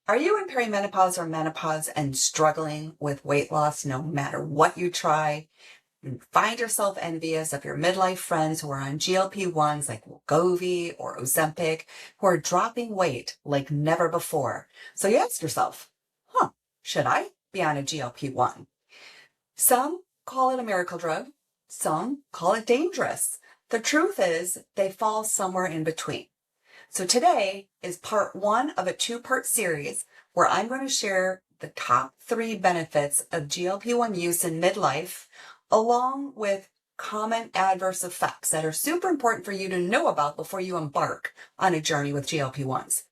Are you in perimenopause or menopause and struggling with weight loss no matter what you try? You find yourself envious of your midlife friends who are on GLP-1s like Wegovy or Ozempic, who are dropping weight like never before. So you ask yourself, should I be on a GLP-1? Some call it a miracle drug. Some call it dangerous. The truth is they fall somewhere in between. So today is part one of a two-part series where I'm going to share the top 3 benefits of GLP-1 use in midlife, along with common adverse effects that are super important for you to know about before you embark on a journey with GLP-1s.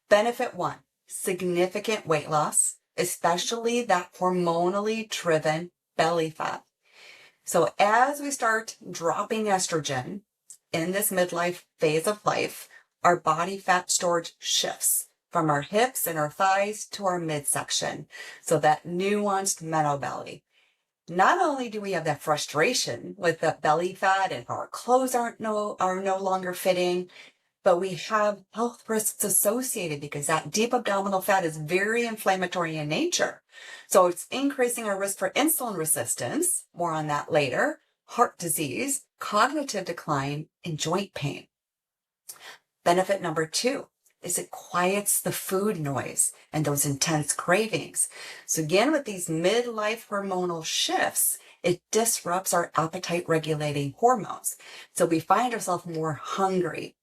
Benefit 1, significant weight loss, especially that hormonally driven belly fat. So as we start dropping estrogen in this midlife phase of life, our body fat storage shifts from our hips and our thighs to our midsection. So that nuanced meadow belly. Not only do we have that frustration with the belly fat and our clothes are no longer fitting, but we have health risks associated because that deep abdominal fat is very inflammatory in nature. So it's increasing our risk for insulin resistance, more on that later, heart disease, cognitive decline, and joint pain. Benefit number 2 is it quiets the food noise and those intense cravings. So again, with these midlife hormonal shifts, it disrupts our appetite regulating hormones. So we find ourselves more hungry,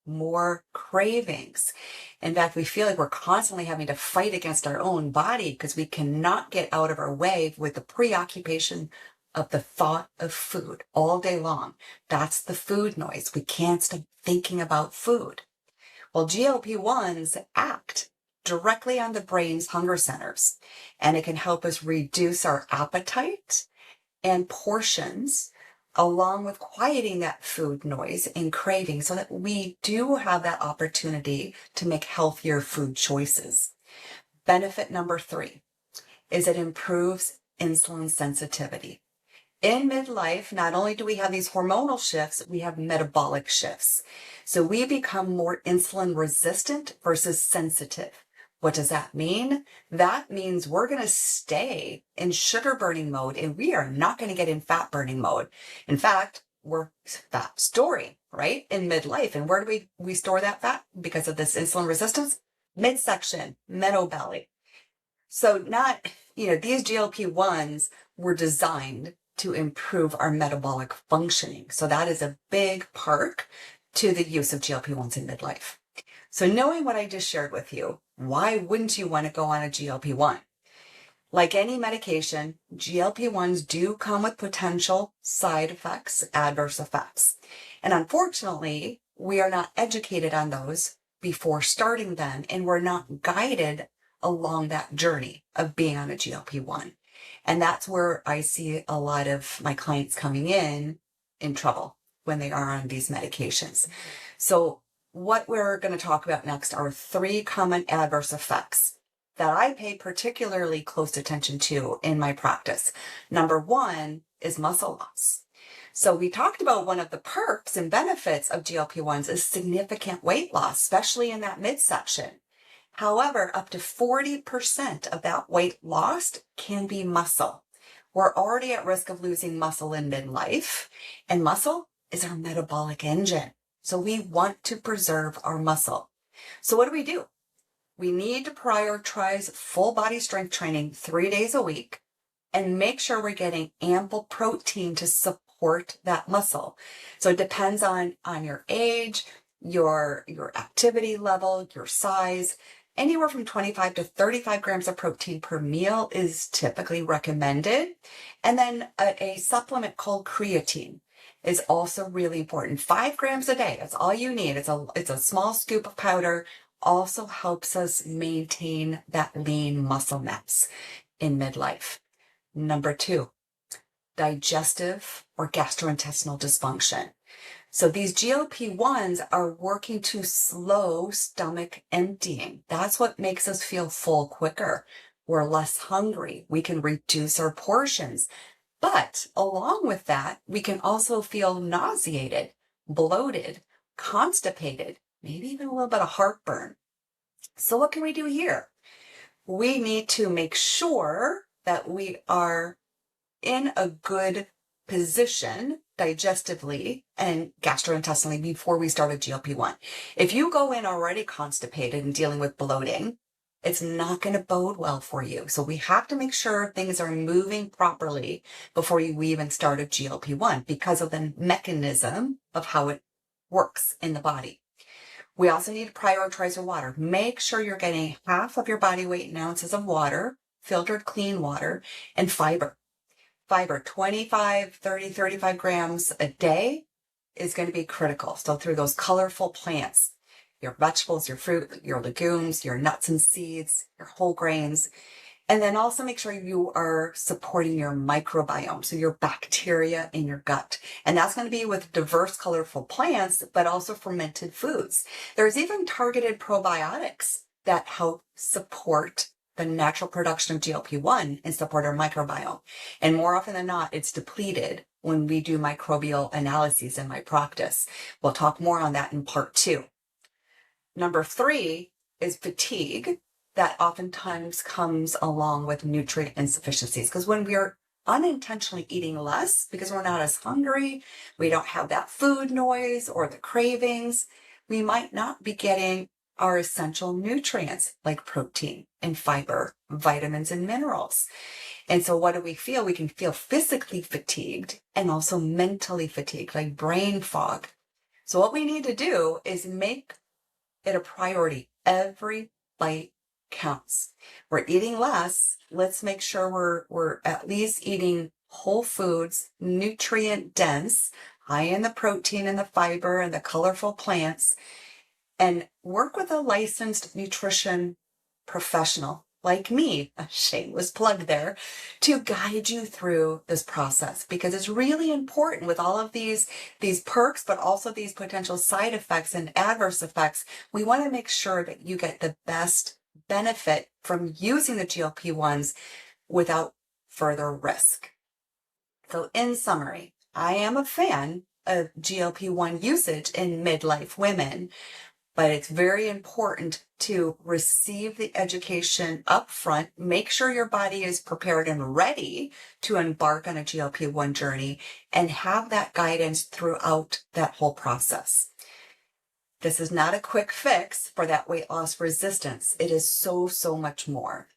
more cravings. In fact, we feel like we're constantly having to fight against our own body because we cannot get out of our way with the preoccupation of the thought of food all day long. That's the food noise. We can't stop thinking about food. Well, GLP-1s act directly on the brain's hunger centers, and it can help us reduce our appetite and portions, along with quieting that food noise and craving so that we do have that opportunity to make healthier food choices. Benefit number 3 is it improves insulin sensitivity. In midlife, not only do we have these hormonal shifts, we have metabolic shifts. So we become more insulin resistant versus sensitive. What does that mean? That means we're going to stay in sugar burning mode and we are not going to get in fat burning mode. In fact, we're fat storing, right? In midlife. And where do we store that fat? Because of this insulin resistance? Midsection, meadow belly. So these GLP-1s were designed to improve our metabolic functioning. So that is a big part to the use of GLP-1s in midlife. So knowing what I just shared with you, why wouldn't you want to go on a GLP-1? Like any medication, GLP-1s do come with potential side effects, adverse effects. And unfortunately, we are not educated on those before starting them, and we're not guided along that journey of being on a GLP-1. And that's where I see a lot of my clients coming in trouble when they are on these medications. So what we're going to talk about next are 3 common adverse effects that I pay particularly close attention to in my practice. Number 1 is muscle loss. So we talked about one of the perks and benefits of GLP-1s is significant weight loss, especially in that midsection. However, up to 40% of that weight lost can be muscle. We're already at risk of losing muscle in midlife, and muscle is our metabolic engine. So we want to preserve our muscle. So what do? We need to prioritize full body strength training 3 days a week and make sure we're getting ample protein to support that muscle. So it depends on your age, your activity level, your size. Anywhere from 25 to 35 grams of protein per meal is typically recommended. And then a supplement called creatine is also really important. 5 grams a day, that's all you need. It's a small scoop of powder, also helps us maintain that lean muscle mass in midlife. Number 2, digestive or gastrointestinal dysfunction. So these GLP-1s are working to slow stomach emptying. That's what makes us feel full quicker. We're less hungry. We can reduce our portions. But along with that, we can also feel nauseated, bloated, constipated, maybe even a little bit of heartburn. So what can we do here? We need to make sure that we are in a good position digestively and gastrointestinally before we start a GLP-1. If you go in already constipated and dealing with bloating, it's not going to bode well for you. So we have to make sure things are moving properly before we even start a GLP-1 because of the mechanism of how it works in the body. We also need to prioritize your water. Make sure you're getting half of your body weight in ounces of water, filtered clean water, and fiber. Fiber, 25, 30, 35 grams a day is going to be critical. So through those colorful plants, your vegetables, your fruit, your legumes, your nuts and seeds, your whole grains, and then also make sure you are supporting your microbiome, so your bacteria in your gut. And that's going to be with diverse, colorful plants, but also fermented foods. There's even targeted probiotics that help support the natural production of GLP-1 and support our microbiome. And more often than not, it's depleted when we do microbial analyses in my practice. We'll talk more on that in part 2. Number 3 is fatigue that oftentimes comes along with nutrient insufficiencies. Because when we're unintentionally eating less because we're not as hungry, we don't have that food noise or the cravings, we might not be getting our essential nutrients like protein and fiber, vitamins and minerals. And so what do we feel? We can feel physically fatigued and also mentally fatigued, like brain fog. So what we need to do is make it a priority. Every bite counts. We're eating less. Let's make sure we're at least eating whole foods, nutrient dense, high in the protein and the fiber and the colorful plants, and work with a licensed nutrition professional like me, a shameless plug there, to guide you through this process, because it's really important with all of these perks, but also these potential side effects and adverse effects. We want to make sure that you get the best benefit from using the GLP-1s without further risk. So in summary, I am a fan of GLP-1 usage in midlife women, but it's very important to receive the education up front, make sure your body is prepared and ready to embark on a GLP-1 journey, and have that guidance throughout that whole process. This is not a quick fix for that weight loss resistance. It is so, so much more.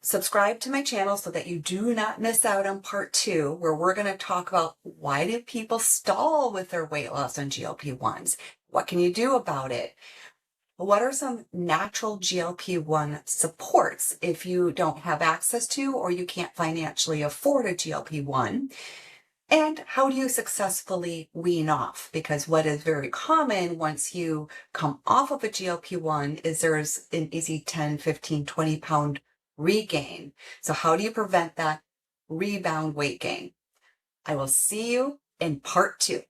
Subscribe to my channel so that you do not miss out on part 2, where we're going to talk about why do people stall with their weight loss on GLP-1s? What can you do about it? What are some natural GLP-1 supports if you don't have access to or you can't financially afford a GLP-1? And how do you successfully wean off? Because what is very common once you come off of a GLP-1 is there's an easy 10, 15, 20 pound regain. So how do you prevent that rebound weight gain? I will see you in part 2.